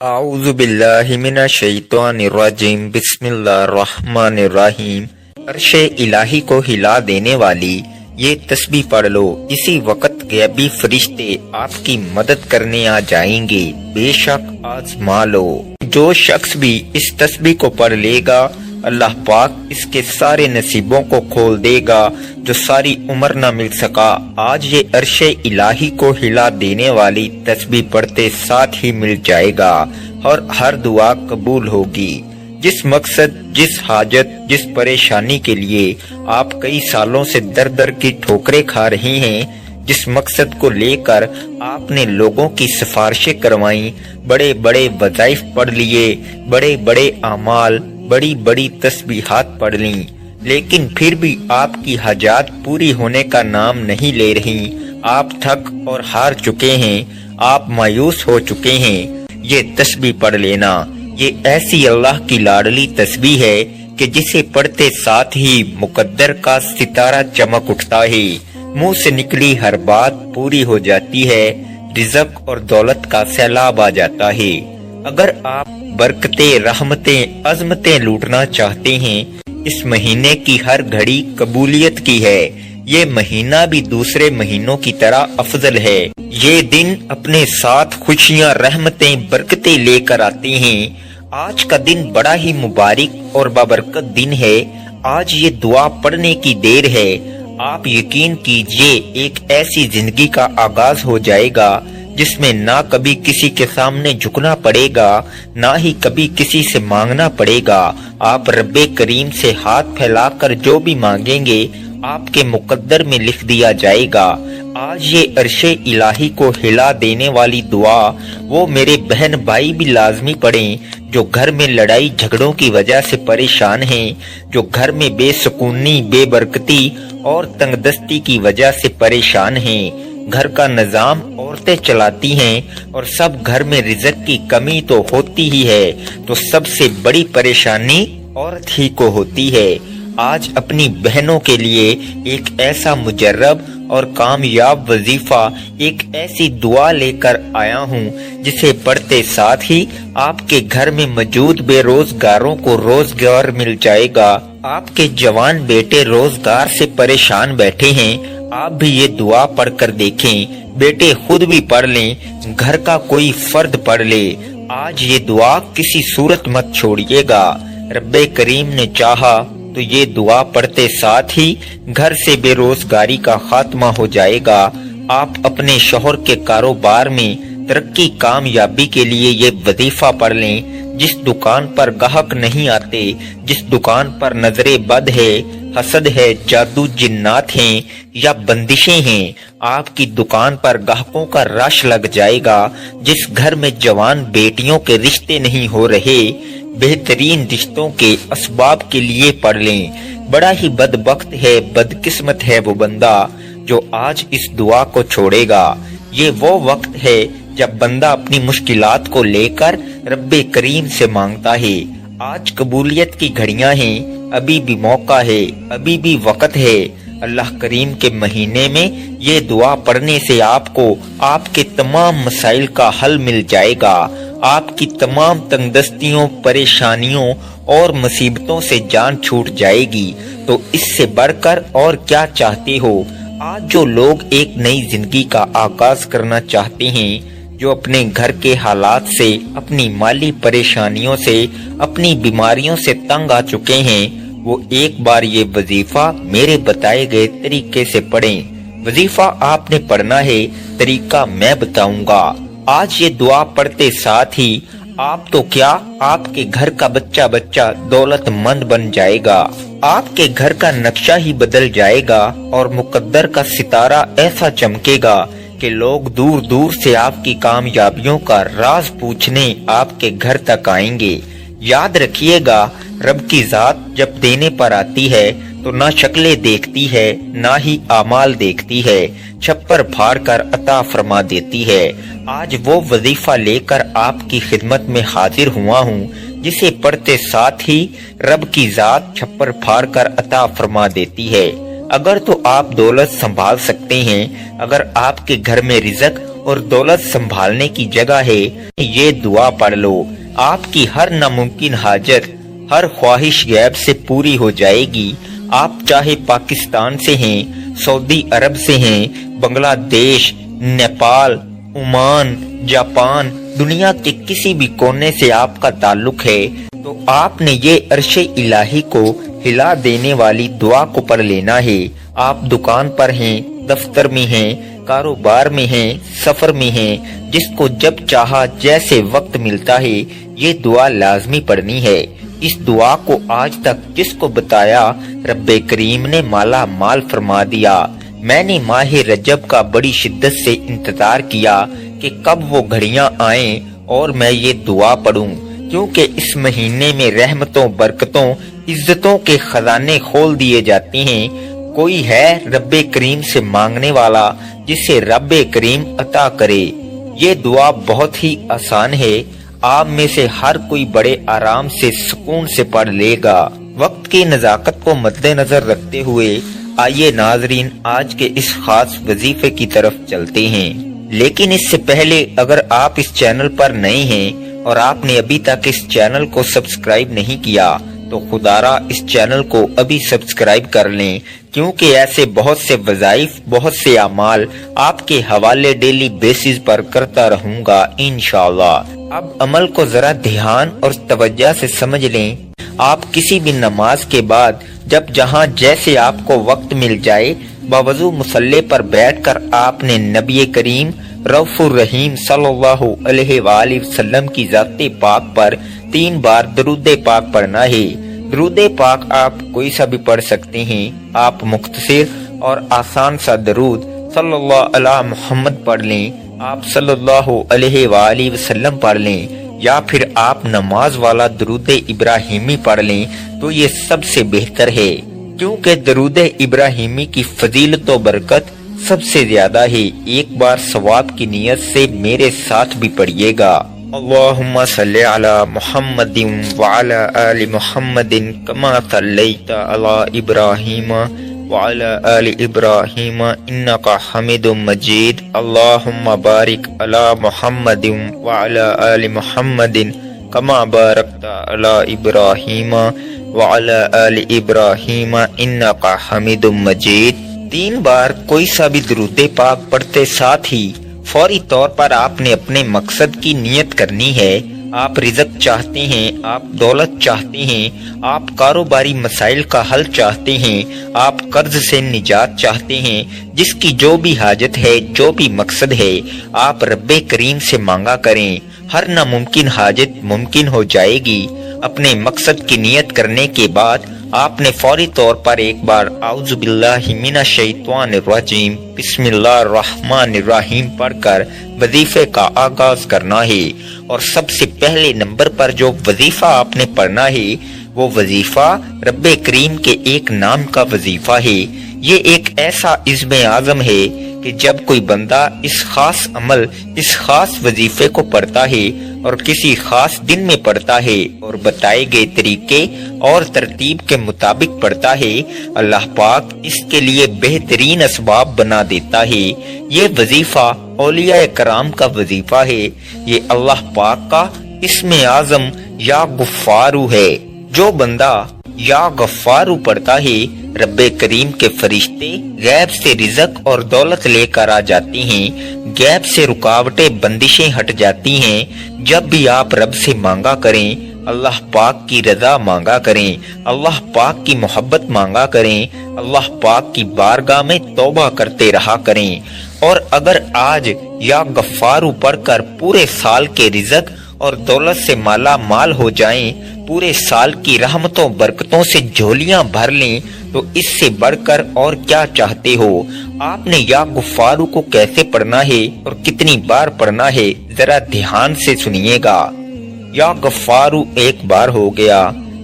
اعوذ باللہ من الشیطان الرجیم بسم اللہ الرحمن الرحیم۔ عرش الہی کو ہلا دینے والی یہ تسبیح پڑھ لو، اسی وقت غیبی فرشتے آپ کی مدد کرنے آ جائیں گے، بے شک آزما لو۔ جو شخص بھی اس تسبیح کو پڑھ لے گا اللہ پاک اس کے سارے نصیبوں کو کھول دے گا جو ساری عمر نہ مل سکا۔ آج یہ عرش الہی کو ہلا دینے والی تسبیح پڑھتے ساتھ ہی مل جائے گا اور ہر دعا قبول ہوگی۔ جس مقصد، جس حاجت، جس پریشانی کے لیے آپ کئی سالوں سے در در کی ٹھوکریں کھا رہی ہیں، جس مقصد کو لے کر آپ نے لوگوں کی سفارشیں کروائیں، بڑے بڑے وظائف پڑھ لیے، بڑے بڑے اعمال، بڑی بڑی تسبیحات پڑھ لیں، لیکن پھر بھی آپ کی حاجات پوری ہونے کا نام نہیں لے رہی۔ آپ تھک اور ہار چکے ہیں، آپ مایوس ہو چکے ہیں۔ یہ تسبیح پڑھ لینا، یہ ایسی اللہ کی لاڈلی تسبیح ہے کہ جسے پڑھتے ساتھ ہی مقدر کا ستارہ چمک اٹھتا ہے، منہ سے نکلی ہر بات پوری ہو جاتی ہے، رزق اور دولت کا سیلاب آ جاتا ہے۔ اگر آپ برکتیں، رحمتیں، عظمتیں لوٹنا چاہتے ہیں، اس مہینے کی ہر گھڑی قبولیت کی ہے۔ یہ مہینہ بھی دوسرے مہینوں کی طرح افضل ہے۔ یہ دن اپنے ساتھ خوشیاں، رحمتیں، برکتیں لے کر آتے ہیں۔ آج کا دن بڑا ہی مبارک اور بابرکت دن ہے۔ آج یہ دعا پڑھنے کی دیر ہے۔ آپ یقین کیجئے ایک ایسی زندگی کا آغاز ہو جائے گا جس میں نہ کبھی کسی کے سامنے جھکنا پڑے گا، نہ ہی کبھی کسی سے مانگنا پڑے گا۔ آپ رب کریم سے ہاتھ پھیلا کر جو بھی مانگیں گے آپ کے مقدر میں لکھ دیا جائے گا۔ آج یہ عرش الہی کو ہلا دینے والی دعا وہ میرے بہن بھائی بھی لازمی پڑھیں جو گھر میں لڑائی جھگڑوں کی وجہ سے پریشان ہیں، جو گھر میں بے سکونی، بے برکتی اور تنگ دستی کی وجہ سے پریشان ہیں۔ گھر کا نظام عورتیں چلاتی ہیں اور سب گھر میں رزق کی کمی تو ہوتی ہی ہے، تو سب سے بڑی پریشانی عورت ہی کو ہوتی ہے۔ آج اپنی بہنوں کے لیے ایک ایسا مجرب اور کامیاب وظیفہ، ایک ایسی دعا لے کر آیا ہوں جسے پڑھتے ساتھ ہی آپ کے گھر میں موجود بے روزگاروں کو روزگار مل جائے گا۔ آپ کے جوان بیٹے روزگار سے پریشان بیٹھے ہیں، آپ بھی یہ دعا پڑھ کر دیکھیں، بیٹے خود بھی پڑھ لیں، گھر کا کوئی فرد پڑھ لے۔ آج یہ دعا کسی صورت مت چھوڑیے گا۔ رب کریم نے چاہا تو یہ دعا پڑھتے ساتھ ہی گھر سے بے روزگاری کا خاتمہ ہو جائے گا۔ آپ اپنے شوہر کے کاروبار میں ترقی، کامیابی کے لیے یہ وظیفہ پڑھ لیں۔ جس دکان پر گاہک نہیں آتے، جس دکان پر نظر بد ہے، حسد ہے، جادو جنات ہیں یا بندشیں ہیں، آپ کی دکان پر گاہکوں کا رش لگ جائے گا۔ جس گھر میں جوان بیٹیوں کے رشتے نہیں ہو رہے، بہترین رشتوں کے اسباب کے لیے پڑھ لیں۔ بڑا ہی بدبخت ہے، بدقسمت ہے وہ بندہ جو آج اس دعا کو چھوڑے گا۔ یہ وہ وقت ہے جب بندہ اپنی مشکلات کو لے کر رب کریم سے مانگتا ہے۔ آج قبولیت کی گھڑیاں ہیں، ابھی بھی موقع ہے، ابھی بھی وقت ہے۔ اللہ کریم کے مہینے میں یہ دعا پڑھنے سے آپ کو آپ کے تمام مسائل کا حل مل جائے گا، آپ کی تمام تنگ دستیوں، پریشانیوں اور مصیبتوں سے جان چھوٹ جائے گی۔ تو اس سے بڑھ کر اور کیا چاہتے ہو؟ آج جو لوگ ایک نئی زندگی کا آغاز کرنا چاہتے ہیں، جو اپنے گھر کے حالات سے، اپنی مالی پریشانیوں سے، اپنی بیماریوں سے تنگ آ چکے ہیں، وہ ایک بار یہ وظیفہ میرے بتائے گئے طریقے سے پڑھیں۔ وظیفہ آپ نے پڑھنا ہے، طریقہ میں بتاؤں گا۔ آج یہ دعا پڑھتے ساتھ ہی آپ تو کیا، آپ کے گھر کا بچہ دولت مند بن جائے گا۔ آپ کے گھر کا نقشہ ہی بدل جائے گا اور مقدر کا ستارہ ایسا چمکے گا کہ لوگ دور دور سے آپ کی کامیابیوں کا راز پوچھنے آپ کے گھر تک آئیں گے۔ یاد رکھیے گا، رب کی ذات جب دینے پر آتی ہے تو نہ شکلیں دیکھتی ہے، نہ ہی اعمال دیکھتی ہے، چھپر پھاڑ کر عطا فرما دیتی ہے۔ آج وہ وظیفہ لے کر آپ کی خدمت میں حاضر ہوا ہوں جسے پڑھتے ساتھ ہی رب کی ذات چھپر پھاڑ کر عطا فرما دیتی ہے۔ اگر تو آپ دولت سنبھال سکتے ہیں، اگر آپ کے گھر میں رزق اور دولت سنبھالنے کی جگہ ہے، یہ دعا پڑھ لو، آپ کی ہر ناممکن حاجت، ہر خواہش غیب سے پوری ہو جائے گی۔ آپ چاہے پاکستان سے ہیں، سعودی عرب سے ہیں، بنگلہ دیش، نیپال، عمان، جاپان، دنیا کے کسی بھی کونے سے آپ کا تعلق ہے تو آپ نے یہ عرش الہی کو ہلا دینے والی دعا کو پڑھ لینا ہے۔ آپ دکان پر ہیں، دفتر میں ہیں، کاروبار میں ہیں، سفر میں ہیں، جس کو جب چاہا جیسے وقت ملتا ہے یہ دعا لازمی پڑھنی ہے۔ اس دعا کو آج تک جس کو بتایا رب کریم نے مالا مال فرما دیا۔ میں نے ماہ رجب کا بڑی شدت سے انتظار کیا کہ کب وہ گھڑیاں آئیں اور میں یہ دعا پڑھوں، کیونکہ اس مہینے میں رحمتوں، برکتوں، عزتوں کے خزانے کھول دیے جاتے ہیں۔ کوئی ہے رب کریم سے مانگنے والا جسے رب کریم عطا کرے؟ یہ دعا بہت ہی آسان ہے، آپ میں سے ہر کوئی بڑے آرام سے سکون سے پڑھ لے گا۔ وقت کی نزاکت کو مد نظر رکھتے ہوئے آئیے ناظرین آج کے اس خاص وظیفے کی طرف چلتے ہیں، لیکن اس سے پہلے اگر آپ اس چینل پر نئے ہیں اور آپ نے ابھی تک اس چینل کو سبسکرائب نہیں کیا تو خدارا اس چینل کو ابھی سبسکرائب کر لیں، کیونکہ ایسے بہت سے وظائف، بہت سے اعمال آپ کے حوالے ڈیلی بیسز پر کرتا رہوں گا انشاءاللہ۔ اب عمل کو ذرا دھیان اور توجہ سے سمجھ لیں۔ آپ کسی بھی نماز کے بعد جب جہاں جیسے آپ کو وقت مل جائے باوضو مصلی پر بیٹھ کر آپ نے نبی کریم رؤوف الرحیم صلی اللہ علیہ وآلہ وسلم کی ذات پاک پر 3 بار درود پاک پڑھنا ہے۔ درود پاک آپ کوئی سا بھی پڑھ سکتے ہیں، آپ مختصر اور آسان سا درود صلی اللہ علیہ محمد پڑھ لیں، آپ صلی اللہ علیہ وآلہ وسلم پڑھ لیں، یا پھر آپ نماز والا درود ابراہیمی پڑھ لیں تو یہ سب سے بہتر ہے، کیونکہ درود ابراہیمی کی فضیلت و برکت سب سے زیادہ ہے۔ ایک بار ثواب کی نیت سے میرے ساتھ بھی پڑھیے گا۔ اللہم صلی علی محمد وعلی آل محمد کما صلیت علی ابراہیم وعلی آل ابراہیم انکا حمید مجید۔ اللہم بارک علی محمد وعلی آل محمد کما بارکت علی ابراہیم وعلی آل ابراہیم انکا حمید مجید۔ 3 بار کوئی سا بھی درود پاک پڑھتے ساتھ ہی فوری طور پر آپ نے اپنے مقصد کی نیت کرنی ہے۔ آپ رزق چاہتے ہیں، آپ دولت چاہتے ہیں، آپ کاروباری مسائل کا حل چاہتے ہیں، آپ قرض سے نجات چاہتے ہیں، جس کی جو بھی حاجت ہے، جو بھی مقصد ہے، آپ رب کریم سے مانگا کریں، ہر ناممکن حاجت ممکن ہو جائے گی۔ اپنے مقصد کی نیت کرنے کے بعد آپ نے فوری طور پر ایک بار اعوذ باللہ من الشیطان الرجیم بسم اللہ الرحمن الرحیم پڑھ کر وظیفے کا آغاز کرنا ہے۔ اور سب سے پہلے نمبر پر جو وظیفہ آپ نے پڑھنا ہے وہ وظیفہ رب کریم کے ایک نام کا وظیفہ ہے۔ یہ ایک ایسا عزم اعظم ہے کہ جب کوئی بندہ اس خاص عمل، اس خاص وظیفے کو پڑھتا ہے اور کسی خاص دن میں پڑھتا ہے اور بتائے گئے طریقے اور ترتیب کے مطابق پڑھتا ہے، اللہ پاک اس کے لیے بہترین اسباب بنا دیتا ہے۔ یہ وظیفہ اولیاء کرام کا وظیفہ ہے، یہ اللہ پاک کا اسم اعظم یا غفارو ہے۔ جو بندہ یا غفارو پڑھتا ہے رب کریم کے فرشتے غیب سے رزق اور دولت لے کر آ جاتی ہیں، غیب سے رکاوٹیں بندشیں ہٹ جاتی ہیں۔ جب بھی آپ رب سے مانگا کریں، اللہ پاک کی رضا مانگا کریں، اللہ پاک کی محبت مانگا کریں، اللہ پاک کی بارگاہ میں توبہ کرتے رہا کریں۔ اور اگر آج یا غفارو پڑھ کر پورے سال کے رزق اور دولت سے مالا مال ہو جائیں، پورے سال کی رحمتوں برکتوں سے جھولیاں بھر لیں، تو اس سے بڑھ کر اور کیا چاہتے ہو؟ آپ نے یا غفارو کو کیسے پڑھنا ہے اور کتنی بار پڑھنا ہے ذرا دھیان سے سنیے گا۔ یا غفارو 1 بار ہو گیا،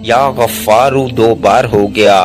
یا غفارو 2 بار ہو گیا،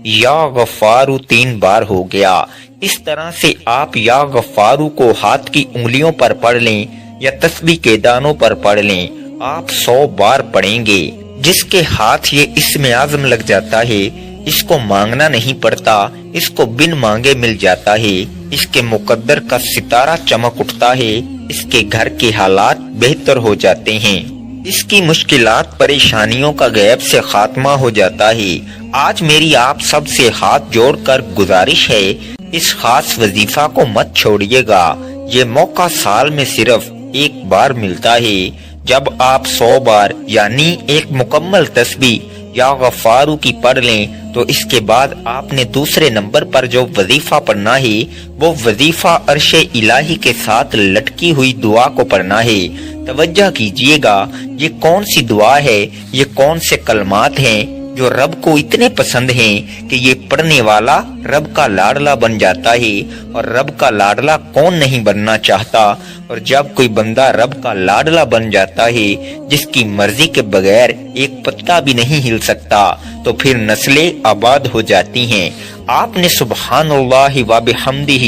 یا غفارو 3 بار ہو گیا۔ اس طرح سے آپ یا غفارو کو ہاتھ کی انگلیوں پر پڑھ لیں یا تسبیح کے دانوں پر پڑھ لیں، آپ 100 بار پڑھیں گے۔ جس کے ہاتھ یہ اسم اعظم لگ جاتا ہے، اس کو مانگنا نہیں پڑتا، اس کو بن مانگے مل جاتا ہے۔ اس کے مقدر کا ستارہ چمک اٹھتا ہے، اس کے گھر کے حالات بہتر ہو جاتے ہیں، اس کی مشکلات پریشانیوں کا غیب سے خاتمہ ہو جاتا ہے۔ آج میری آپ سب سے ہاتھ جوڑ کر گزارش ہے، اس خاص وظیفہ کو مت چھوڑیے گا۔ یہ موقع سال میں صرف ایک بار ملتا ہے۔ جب آپ 100 بار یعنی ایک مکمل تسبیح یا غفارو کی پڑھ لیں تو اس کے بعد آپ نے دوسرے نمبر پر جو وظیفہ پڑھنا ہے وہ وظیفہ عرش الہی کے ساتھ لٹکی ہوئی دعا کو پڑھنا ہے۔ توجہ کیجئے گا، یہ کون سی دعا ہے، یہ کون سے کلمات ہیں جو رب کو اتنے پسند ہیں کہ یہ پڑھنے والا رب کا لاڈلا بن جاتا ہے، اور رب کا لاڈلا کون نہیں بننا چاہتا، اور جب کوئی بندہ رب کا لاڈلا بن جاتا ہے جس کی مرضی کے بغیر ایک پتا بھی نہیں ہل سکتا تو پھر نسلیں آباد ہو جاتی ہیں۔ آپ نے سبحان اللہ و بحمدہ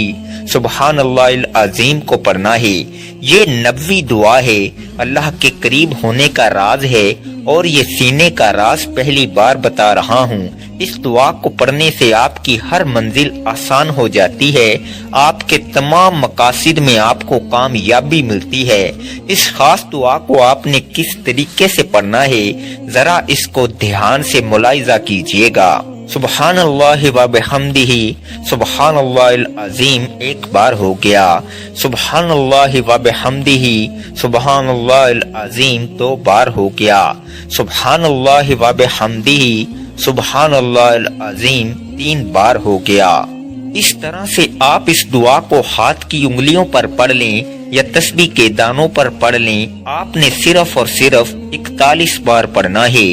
سبحان اللہ العظیم کو پڑھنا ہے۔ یہ نبوی دعا ہے، اللہ کے قریب ہونے کا راز ہے، اور یہ سینے کا راز پہلی بار بتا رہا ہوں۔ اس دعا کو پڑھنے سے آپ کی ہر منزل آسان ہو جاتی ہے، آپ کے تمام مقاصد میں آپ کو کامیابی ملتی ہے۔ اس خاص دعا کو آپ نے کس طریقے سے پڑھنا ہے، ذرا اس کو دھیان سے ملاحظہ کیجئے گا۔ سبحان اللہ و بحمدہ سبحان اللہ العظیم ایک بار ہو گیا، سبحان اللہ و بحمدہ سبحان اللہ العظیم 2 بار ہو گیا، سبحان اللہ و بحمدہ سبحان اللہ العظیم 3 بار ہو گیا۔ اس طرح سے آپ اس دعا کو ہاتھ کی انگلیوں پر پڑھ لیں یا تسبیح کے دانوں پر پڑھ لیں، آپ نے صرف اور صرف 41 بار پڑھنا ہے۔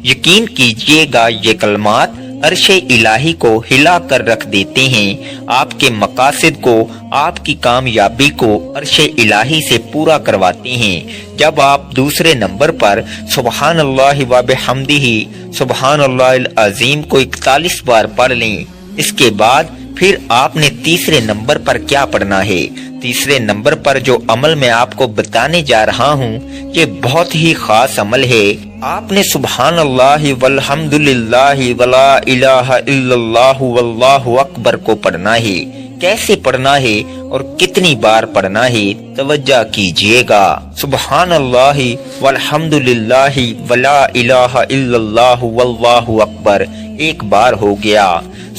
یقین کیجئے گا یہ کلمات عرش الہی کو ہلا کر رکھ دیتے ہیں، آپ کے مقاصد کو، آپ کی کامیابی کو عرش الہی سے پورا کرواتے ہیں۔ جب آپ دوسرے نمبر پر سبحان اللہ و بحمدہ سبحان اللہ العظیم کو 41 بار پڑھ لیں، اس کے بعد پھر آپ نے تیسرے نمبر پر کیا پڑھنا ہے؟ تیسرے نمبر پر جو عمل میں آپ کو بتانے جا رہا ہوں یہ بہت ہی خاص عمل ہے۔ آپ نے سبحان اللہ والحمد للہ ولا الہ الا اللہ واللہ اکبر کو پڑھنا ہے۔ کیسے پڑھنا ہے اور کتنی بار پڑھنا ہے، توجہ کیجئے گا۔ سبحان اللہ والحمد للہ ولا الہ الا اللہ واللہ اکبر 1 بار ہو گیا،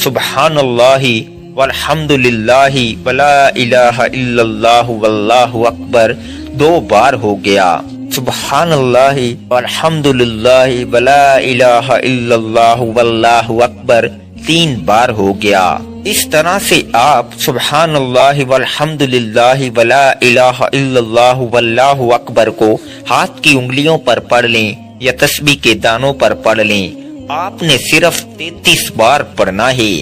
سبحان اللہ والحمد للہ ولا الہ الا اللہ واللہ اکبر 2 بار ہو گیا، سبحان اللہ والحمد للہ ولا الہ الا اللہ واللہ اکبر 3 بار ہو گیا۔ اس طرح سے آپ سبحان اللہ والحمد للہ ولا الہ الا اللہ واللہ اکبر کو ہاتھ کی انگلیوں پر پڑھ لیں یا تسبیح کے دانوں پر پڑھ لیں۔ آپ نے صرف 33 بار پڑھنا ہے۔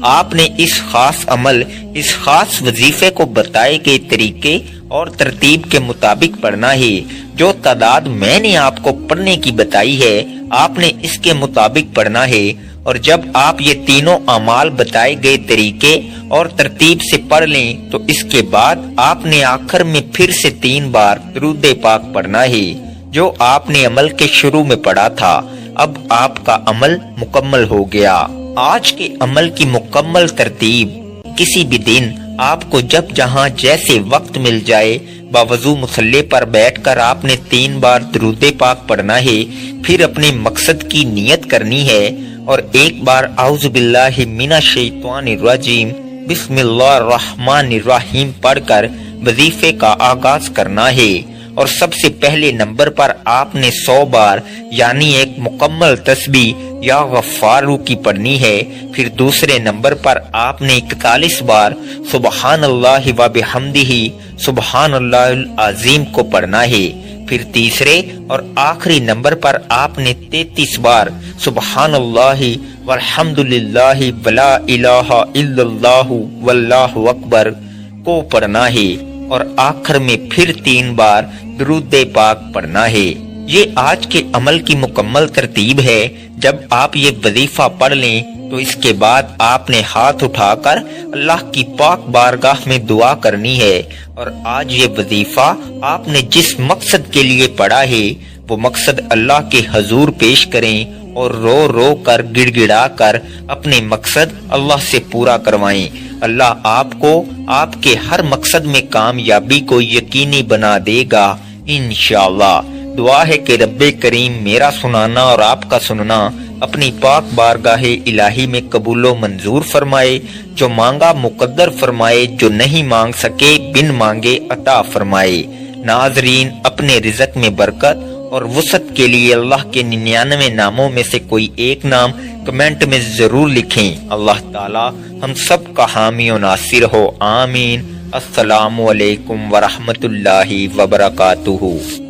آپ نے اس خاص عمل، اس خاص وظیفے کو بتائے گئے طریقے اور ترتیب کے مطابق پڑھنا ہے۔ جو تعداد میں نے آپ کو پڑھنے کی بتائی ہے آپ نے اس کے مطابق پڑھنا ہے، اور جب آپ یہ تینوں اعمال بتائے گئے طریقے اور ترتیب سے پڑھ لیں تو اس کے بعد آپ نے آخر میں پھر سے 3 بار درود پاک پڑھنا ہے جو آپ نے عمل کے شروع میں پڑھا تھا۔ اب آپ کا عمل مکمل ہو گیا۔ آج کے عمل کی مکمل ترتیب: کسی بھی دن آپ کو جب جہاں جیسے وقت مل جائے باوضو مصلی پر بیٹھ کر آپ نے 3 بار درود پاک پڑھنا ہے، پھر اپنے مقصد کی نیت کرنی ہے اور 1 بار اعوذ باللہ من الشیطان الرجیم بسم اللہ الرحمن الرحیم پڑھ کر وظیفے کا آغاز کرنا ہے۔ اور سب سے پہلے نمبر پر آپ نے 100 بار یعنی ایک مکمل تسبیح یا غفارو کی پڑھنی ہے۔ پھر دوسرے نمبر پر آپ نے 41 بار سبحان اللہ و بحمدہ سبحان اللہ العظیم کو پڑھنا ہے۔ پھر تیسرے اور آخری نمبر پر آپ نے 33 بار سبحان اللہ والحمد للہ ولا الہ الا اللہ واللہ اکبر کو پڑھنا ہے، اور آخر میں پھر 3 بار درود پاک پڑھنا ہے۔ یہ آج کے عمل کی مکمل ترتیب ہے۔ جب آپ یہ وظیفہ پڑھ لیں تو اس کے بعد آپ نے ہاتھ اٹھا کر اللہ کی پاک بارگاہ میں دعا کرنی ہے، اور آج یہ وظیفہ آپ نے جس مقصد کے لیے پڑھا ہے وہ مقصد اللہ کے حضور پیش کریں اور رو رو کر گڑ گڑا کر اپنے مقصد اللہ سے پورا کروائیں۔ اللہ آپ کو آپ کے ہر مقصد میں کامیابی کو یقینی بنا دے گا انشاءاللہ۔ دعا ہے کہ رب کریم میرا سنانا اور آپ کا سننا اپنی پاک بارگاہ الہی میں قبول و منظور فرمائے، جو مانگا مقدر فرمائے، جو نہیں مانگ سکے بن مانگے عطا فرمائے۔ ناظرین، اپنے رزق میں برکت اور وسعت کے لیے اللہ کے 99 ناموں میں سے کوئی ایک نام کمنٹ میں ضرور لکھیں۔ اللہ تعالی ہم سب کا حامی و ناصر ہو، آمین۔ السلام علیکم ورحمۃ اللہ وبرکاتہ۔